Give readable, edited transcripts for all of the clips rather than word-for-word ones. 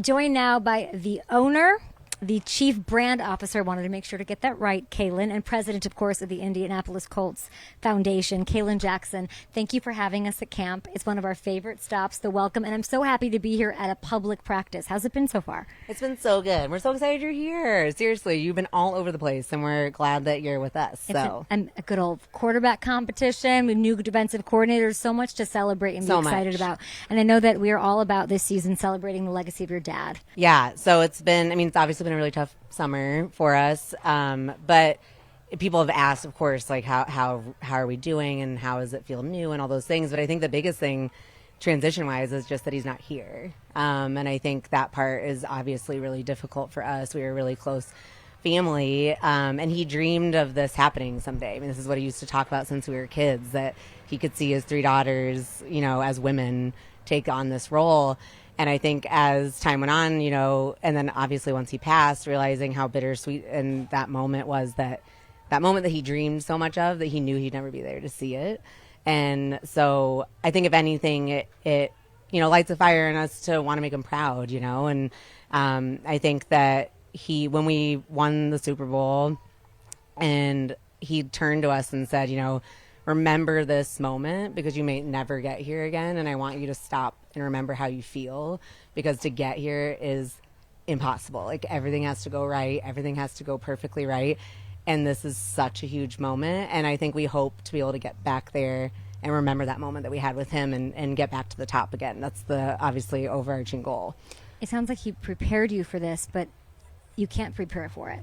joined now by the owner, the chief brand officer, wanted to make sure to get that right, Kalen, and president, of course, of the Indianapolis Colts Foundation, Kalen Jackson. Thank you for having us at camp. It's one of our favorite stops, the welcome, and I'm so happy to be here at a public practice. How's it been so far? It's been so good. We're so excited you're here. Seriously, you've been all over the place, and we're glad that you're with us. It's a good old quarterback competition with new defensive coordinators, so much to celebrate and be excited about. And I know that we are all about this season celebrating the legacy of your dad. Yeah, so it's obviously been a really tough summer for us, but people have asked, of course, like how are we doing and how does it feel new and all those things. But I think the biggest thing transition wise is just that he's not here, and I think that part is obviously really difficult for us. We were a really close family, and he dreamed of this happening someday. I mean, this is what he used to talk about since we were kids, that he could see his 3 daughters, as women take on this role. And I think as time went on, and then obviously once he passed, realizing how bittersweet and that moment was, that moment that he dreamed so much of, that he knew he'd never be there to see it. And so I think if anything, it lights a fire in us to want to make him proud, and I think that when we won the Super Bowl and he turned to us and said, remember this moment because you may never get here again. And I want you to stop and remember how you feel, because to get here is impossible. Like, everything has to go right. Everything has to go perfectly right. And this is such a huge moment. And I think we hope to be able to get back there and remember that moment that we had with him and get back to the top again. That's the obviously overarching goal. It sounds like he prepared you for this, but you can't prepare for it.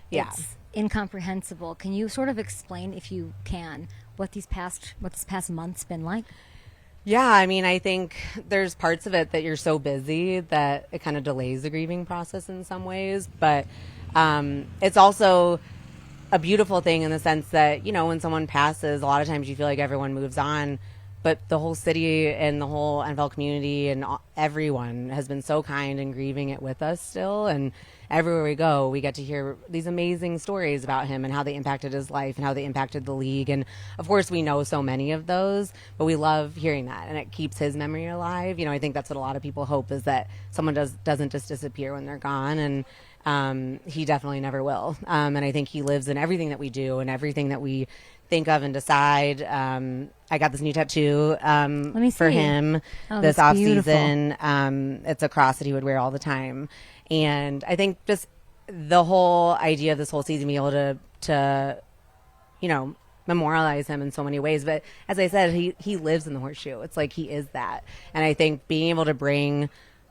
Yeah. It's incomprehensible. Can you sort of explain, if you can, what this past month's been like? Yeah, I think there's parts of it that you're so busy that it kind of delays the grieving process in some ways. But it's also a beautiful thing in the sense that, when someone passes, a lot of times you feel like everyone moves on. But the whole city and the whole NFL community and everyone has been so kind and grieving it with us still. And everywhere we go, we get to hear these amazing stories about him and how they impacted his life and how they impacted the league. And of course, we know so many of those, but we love hearing that, and it keeps his memory alive. I think that's what a lot of people hope, is that someone doesn't just disappear when they're gone. And he definitely never will. And I think he lives in everything that we do and everything that we think of and decide. I got this new tattoo for him this off season. It's a cross that he would wear all the time. And I think just the whole idea of this whole season being able to memorialize him in so many ways. But as I said, he lives in the horseshoe. It's like he is that. And I think being able to bring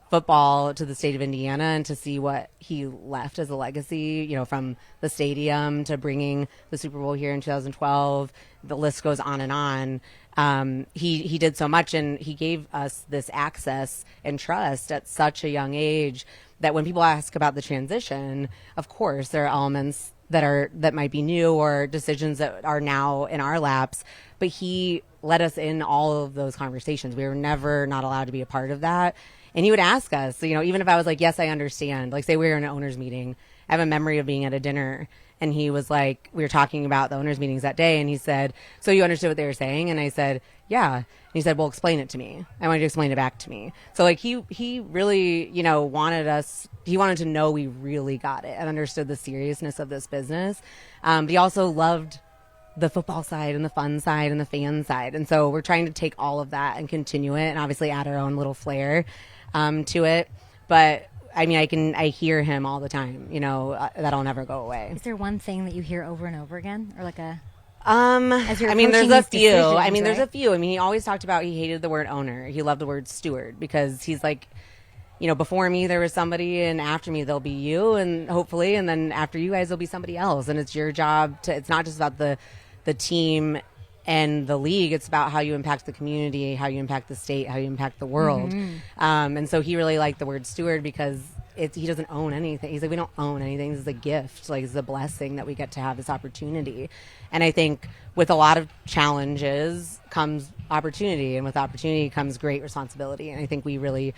football to the state of Indiana and to see what he left as a legacy, from the stadium to bringing the Super Bowl here in 2012, the list goes on and on. He did so much, and he gave us this access and trust at such a young age that when people ask about the transition, of course, there are elements that might be new or decisions that are now in our laps, but he let us in all of those conversations. We were never not allowed to be a part of that. And he would ask us, even if I was like, yes, I understand. Like, say we were in an owner's meeting. I have a memory of being at a dinner, and he was like, we were talking about the owners' meetings that day, and he said, so you understood what they were saying? And I said, yeah. And he said, well, explain it to me. I want you to explain it back to me. So, like, he really, wanted to know we really got it and understood the seriousness of this business. But he also loved the football side and the fun side and the fan side. And so we're trying to take all of that and continue it and obviously add our own little flair to it. But I hear him all the time, that'll never go away. Is there one thing that you hear over and over again, or like there's a few. There's a few. He always talked about, he hated the word owner. He loved the word steward, because he's like, before me there was somebody, and after me there'll be you, and hopefully, and then after you guys there'll be somebody else. And it's your job it's not just about the team and the league, it's about how you impact the community, how you impact the state, how you impact the world. Mm-hmm. And so he really liked the word steward, because he doesn't own anything. He's like, we don't own anything. This is a gift. Like, it's a blessing that we get to have this opportunity. And I think with a lot of challenges comes opportunity, and with opportunity comes great responsibility. And I think we really,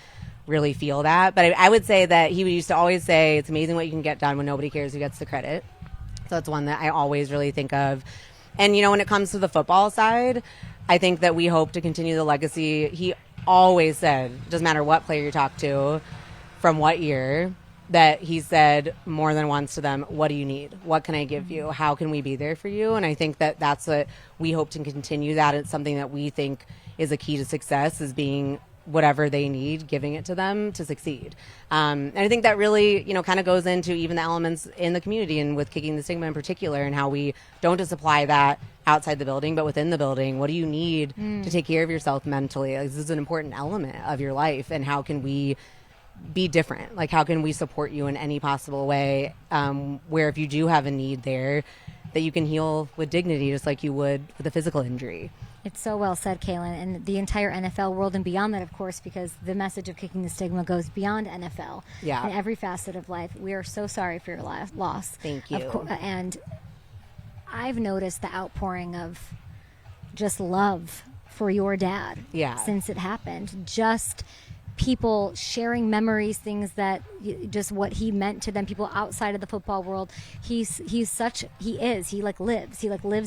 really feel that. But I would say that he used to always say, it's amazing what you can get done when nobody cares who gets the credit. So it's one that I always really think of. And, when it comes to the football side, I think that we hope to continue the legacy. He always said, doesn't matter what player you talk to, from what year that he said more than once to them, what do you need? What can I give you? How can we be there for you? And I think that that's what we hope to continue. That it's something that we think is a key to success, is being whatever they need, giving it to them to succeed. And I think that really, kind of goes into even the elements in the community, and with Kicking the Stigma in particular, and how we don't just apply that outside the building, but within the building. What do you need to take care of yourself mentally? Like, this is an important element of your life, and how can we be different? Like, how can we support you in any possible way, where if you do have a need there, that you can heal with dignity, just like you would with a physical injury. It's so well said, Kalen, and the entire NFL world, and beyond that, of course, because the message of Kicking the Stigma goes beyond NFL. Yeah. In every facet of life. We are so sorry for your loss. Thank you. And I've noticed the outpouring of just love for your dad since it happened. Just people sharing memories, things that just what he meant to them, people outside of the football world. He lives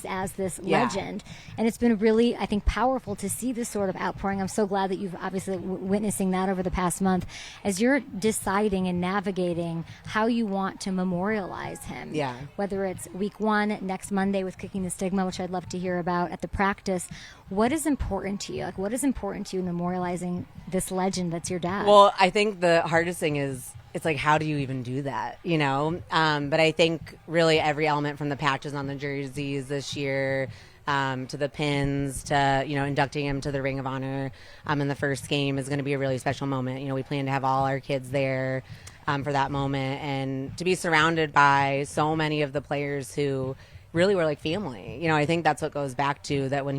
as this legend, and it's been really, I think, powerful to see this sort of outpouring. I'm so glad that you've obviously witnessing that over the past month as you're deciding and navigating how you want to memorialize him. Whether it's week 1 next Monday with Kicking the Stigma, which I'd love to hear about at the practice. What is important to you? Like, what is important to you in memorializing this legend that's your dad? Well, I think the hardest thing is, it's like, how do you even do that, But I think really every element, from the patches on the jerseys this year, to the pins, to, inducting him to the Ring of Honor in the first game, is going to be a really special moment. We plan to have all our kids there for that moment, and to be surrounded by so many of the players who really were like family. I think that's what goes back to that when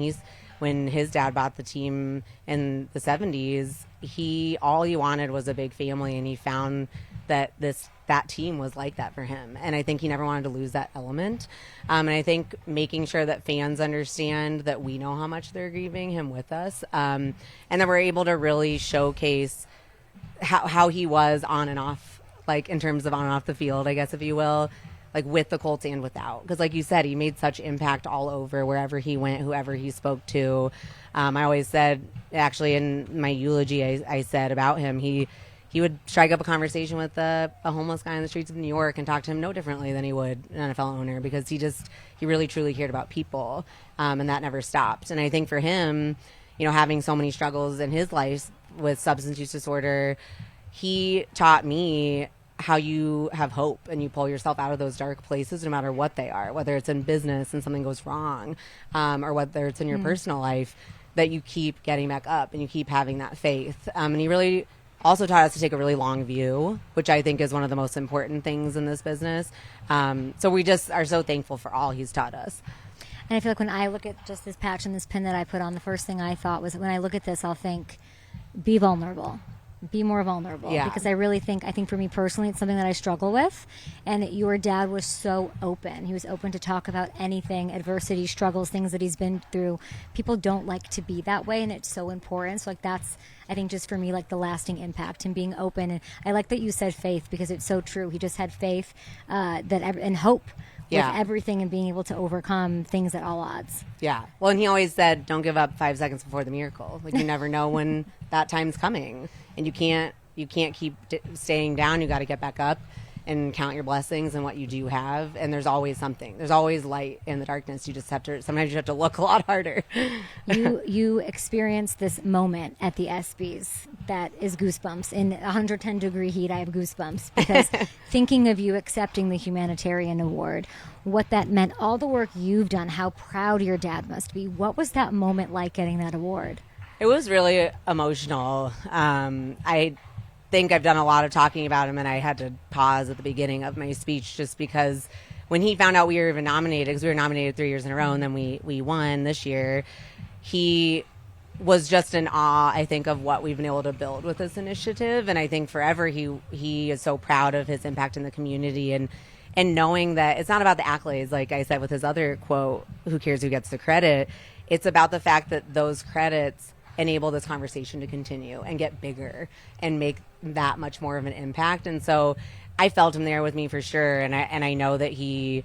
his dad bought the team in the 70s, all he wanted was a big family, and he found that that team was like that for him. And I think he never wanted to lose that element. And I think making sure that fans understand that we know how much they're grieving him with us, and that we're able to really showcase how he was on and off, like in terms of on and off the field, I guess, if you will, like with the Colts and without. Because like you said, he made such impact all over, wherever he went, whoever he spoke to. I always said, actually in my eulogy, I said about him, he would strike up a conversation with a homeless guy on the streets of New York and talk to him no differently than he would an NFL owner, because he really truly cared about people, and that never stopped. And I think for him, having so many struggles in his life with substance use disorder, he taught me how you have hope and you pull yourself out of those dark places, no matter what they are, whether it's in business and something goes wrong, or whether it's in your personal life, that you keep getting back up and you keep having that faith. And he really also taught us to take a really long view, which I think is one of the most important things in this business. So we just are so thankful for all he's taught us. And I feel like when I look at just this patch and this pin that I put on, the first thing I thought was, when I look at this, I'll think, be vulnerable. Be more vulnerable. Because I think for me personally, it's something that I struggle with. And your dad was so open. He was open to talk about anything, adversity, struggles, things that he's been through. People don't like to be that way, and it's so important. So like that's, I think, just for me, like the lasting impact and being open. And I like that you said faith, because it's so true. He just had faith and hope with everything, and being able to overcome things at all odds. Yeah. Well, and he always said, don't give up 5 seconds before the miracle. Like, you never know when that time's coming, and you can't keep staying down. You got to get back up and count your blessings and what you do have. And there's always something. There's always light in the darkness. Sometimes you have to look a lot harder. You experience this moment at the ESPYs that is goosebumps. In 110-degree heat, I have goosebumps, because thinking of you accepting the Humanitarian Award, what that meant, all the work you've done, how proud your dad must be. What was that moment like, getting that award? It was really emotional. I think I've done a lot of talking about him, and I had to pause at the beginning of my speech, just because when he found out we were even nominated, because we were nominated 3 years in a row, and then we won this year, he was just in awe, I think, of what we've been able to build with this initiative. And I think forever he is so proud of his impact in the community, and knowing that it's not about the accolades, like I said with his other quote, who cares who gets the credit. It's about the fact that those credits enable this conversation to continue and get bigger and make that much more of an impact. And so I felt him there with me for sure. And I know that he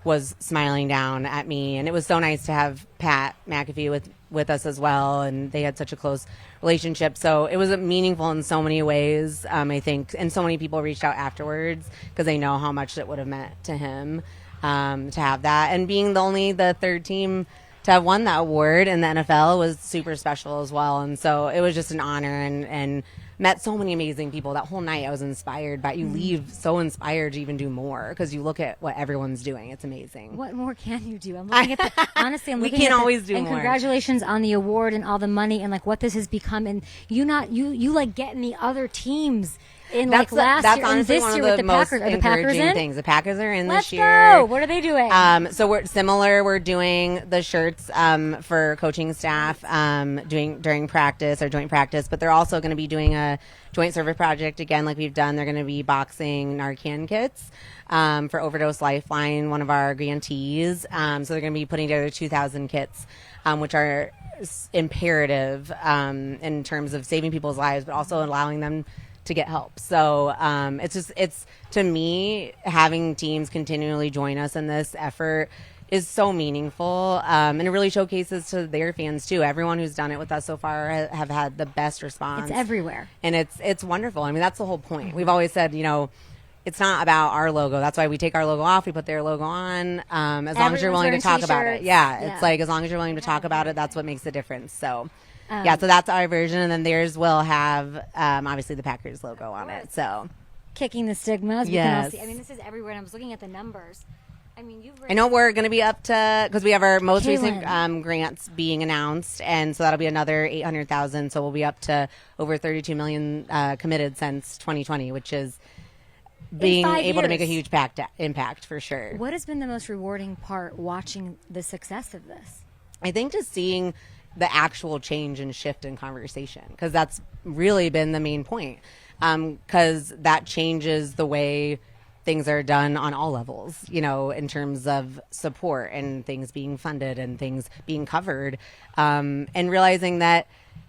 was smiling down at me. And it was so nice to have Pat McAfee with us as well. And they had such a close relationship. So it was meaningful in so many ways, I think. And so many people reached out afterwards because they know how much it would have meant to him to have that. And being the third team to have won that award in the NFL was super special as well. And so it was just an honor and met so many amazing people. That whole night I was inspired by. You leave so inspired to even do more because you look at what everyone's doing. It's amazing. What more can you do? I'm looking at honestly, I'm we looking can at always do and more. Congratulations on the award and all the money and like what this has become. And you like getting the other teams in that's last year and this one year of with the most Packers. Are the Packers encouraging in? things. The Packers are in Let's this year. go. What are they doing? So we're similar. We're doing the shirts for coaching staff doing during practice or joint practice, but they're also going to be doing a joint service project again, like we've done. They're going to be boxing Narcan kits for Overdose Lifeline, one of our grantees. So they're going to be putting together 2,000 kits, which are imperative in terms of saving people's lives, but also allowing them to get help. So it's to me, having teams continually join us in this effort is so meaningful, and it really showcases to their fans too. Everyone who's done it with us so far have had the best response. It's everywhere, and it's wonderful. I mean, that's the whole point. We've always said, it's not about our logo. That's why we take our logo off. We put their logo on. As long as you're willing to talk about it. Yeah, it's like as long as you're willing to talk about it, that's what makes the difference. So. So that's our version, and then theirs will have obviously the Packers logo on it. So kicking the stigmas. Yes. I mean, this is everywhere, and I was looking at the numbers. I mean, I know we're going to be up to, because we have our most Kalen. recent grants being announced, and so that'll be another 800,000. So we'll be up to over 32 million committed since 2020, which is being able to make a huge impact for sure. What has been the most rewarding part watching the success of this? I think just seeing the actual change and shift in conversation, because that's really been the main point, because that changes the way things are done on all levels, in terms of support and things being funded and things being covered, and realizing that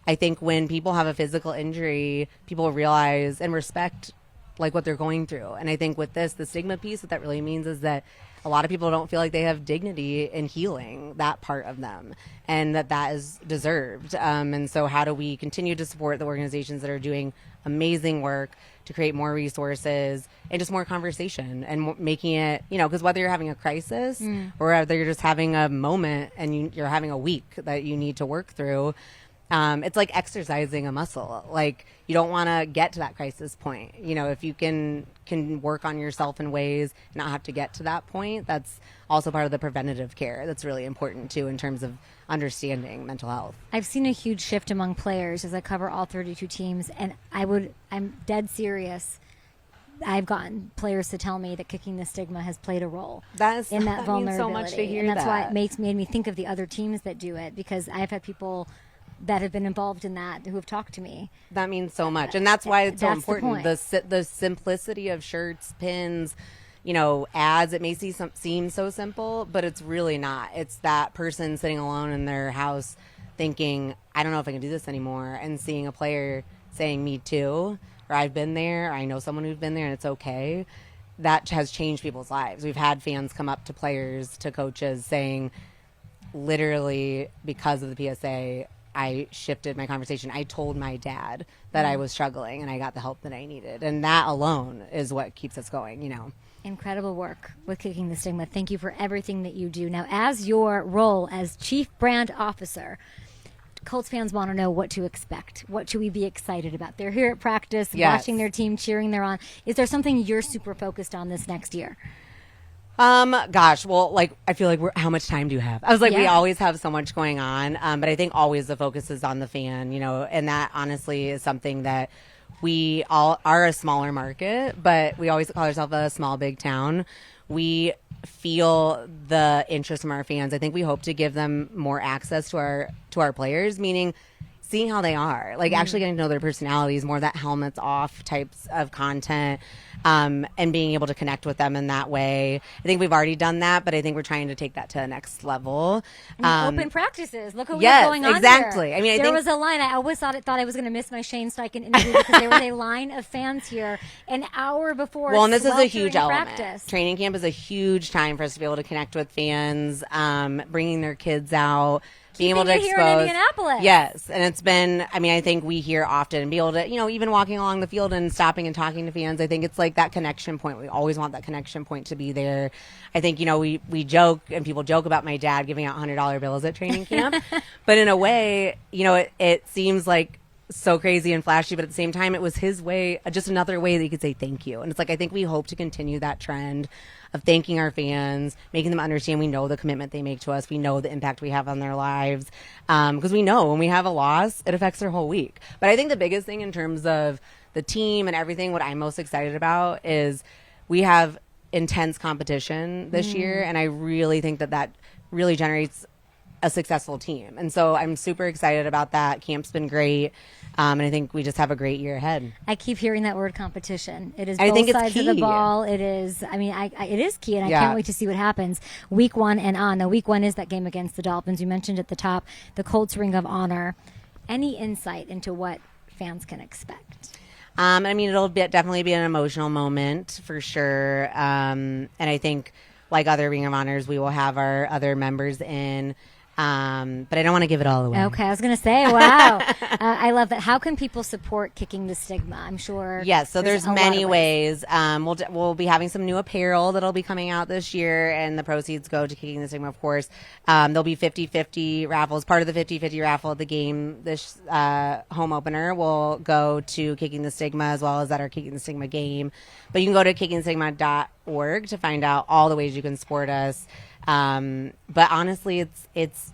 I think when people have a physical injury, people realize and respect like what they're going through. And I think with this, the stigma piece, what that really means is that a lot of people don't feel like they have dignity in healing that part of them, and that is deserved. And so how do we continue to support the organizations that are doing amazing work to create more resources and just more conversation and making it, because whether you're having a crisis or whether you're just having a moment and you're having a week that you need to work through, it's like exercising a muscle. Like, you don't want to get to that crisis point. If you can work on yourself in ways not have to get to that point, that's also part of the preventative care. That's really important too in terms of understanding mental health. I've seen a huge shift among players as I cover all 32 teams, and I'm dead serious. I've gotten players to tell me that kicking the stigma has played a role in that vulnerability. Means so much to hear and that's that. why it made me think of the other teams that do it, because I've had people that have been involved in that who have talked to me. That means so much, and that's why it's so important. The simplicity of shirts, pins, ads. It may seem so simple, but it's really not. It's that person sitting alone in their house thinking, I don't know if I can do this anymore, and seeing a player saying, me too, or I've been there, or I know someone who's been there and it's okay. That has changed people's lives. We've had fans come up to players, to coaches saying, literally, because of the PSA, I shifted my conversation. I told my dad that I was struggling and I got the help that I needed. And that alone is what keeps us going, Incredible work with Kicking the Stigma. Thank you for everything that you do. Now, as your role as Chief Brand Officer, Colts fans want to know what to expect. What should we be excited about? They're here at practice, watching their team, cheering them on. Is there something you're super focused on this next year? Well, I feel like how much time do you have? I was like, we always have so much going on. But I think always the focus is on the fan, and that honestly is something that we all are a smaller market, but we always call ourselves a small, big town. We feel the interest from our fans. I think we hope to give them more access to our players, meaning seeing how they are, like actually getting to know their personalities, more that helmets off types of content, and being able to connect with them in that way. I think we've already done that, but I think we're trying to take that to the next level. Open practices. Look what we have going on exactly. here. I mean, there was a line. I always thought I was going to miss my Shane Steichen interview because there was a line of fans here an hour before. Well, and this is a huge element. Practice. Training camp is a huge time for us to be able to connect with fans, bringing their kids out. Being able to expose here in Indianapolis. Yes. And it's been, I mean, I think we hear often be able to, you know, even walking along the field and stopping and talking to fans, I think it's like that connection point. We always want that connection point to be there. I think, you know, we joke and people joke about my dad giving out $100 bills at training camp, but in a way, you know, it seems like so crazy and flashy, but at the same time, it was his way, just another way that he could say thank you. And it's like, I think we hope to continue that trend of thanking our fans, making them understand we know the commitment they make to us. We know the impact we have on their lives. Because we know when we have a loss, it affects their whole week. But I think the biggest thing in terms of the team and everything, what I'm most excited about is we have intense competition this year. And I really think that really generates a successful team. And so I'm super excited about that. Camp's been great. And I think we just have a great year ahead. I keep hearing that word competition. It is I both think it's sides key. of the ball. It is, I mean, it is key, and I can't wait to see what happens week 1 and on. Now, week 1 is that game against the Dolphins. You mentioned at the top, the Colts Ring of Honor. Any insight into what fans can expect? I mean, it'll definitely be an emotional moment for sure. And I think, like other Ring of Honors, we will have our other members in. But I don't want to give it all away. Okay, I was going to say, wow. I love that. How can people support Kicking the Stigma? I'm sure. Yes, so there's many ways. We'll be having some new apparel that'll be coming out this year, and the proceeds go to Kicking the Stigma, of course. There'll be 50-50 raffles. Part of the 50-50 raffle at the game, this home opener, will go to Kicking the Stigma, as well as at our Kicking the Stigma game. But you can go to kickingthestigma.org to find out all the ways you can support us. But honestly, it's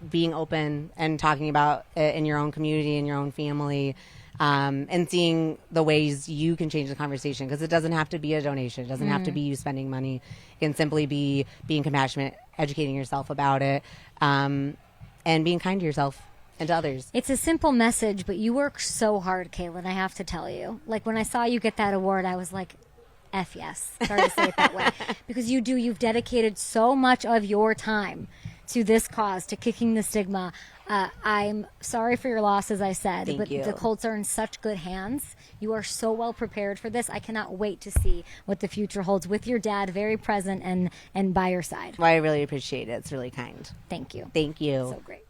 being open and talking about it in your own community, in your own family, and seeing the ways you can change the conversation, because it doesn't have to be a donation. It doesn't have to be you spending money. It can simply be being compassionate, educating yourself about it, and being kind to yourself and to others. It's a simple message, but you work so hard, Kalen, I have to tell you. Like, when I saw you get that award, I was like, F yes. Sorry to say it that way. Because you've dedicated so much of your time to this cause, to Kicking the Stigma. I'm sorry for your loss, as I said. Thank you. The Colts are in such good hands. You are so well prepared for this. I cannot wait to see what the future holds with your dad very present and by your side. Well, I really appreciate it. It's really kind. Thank you. Thank you. So great.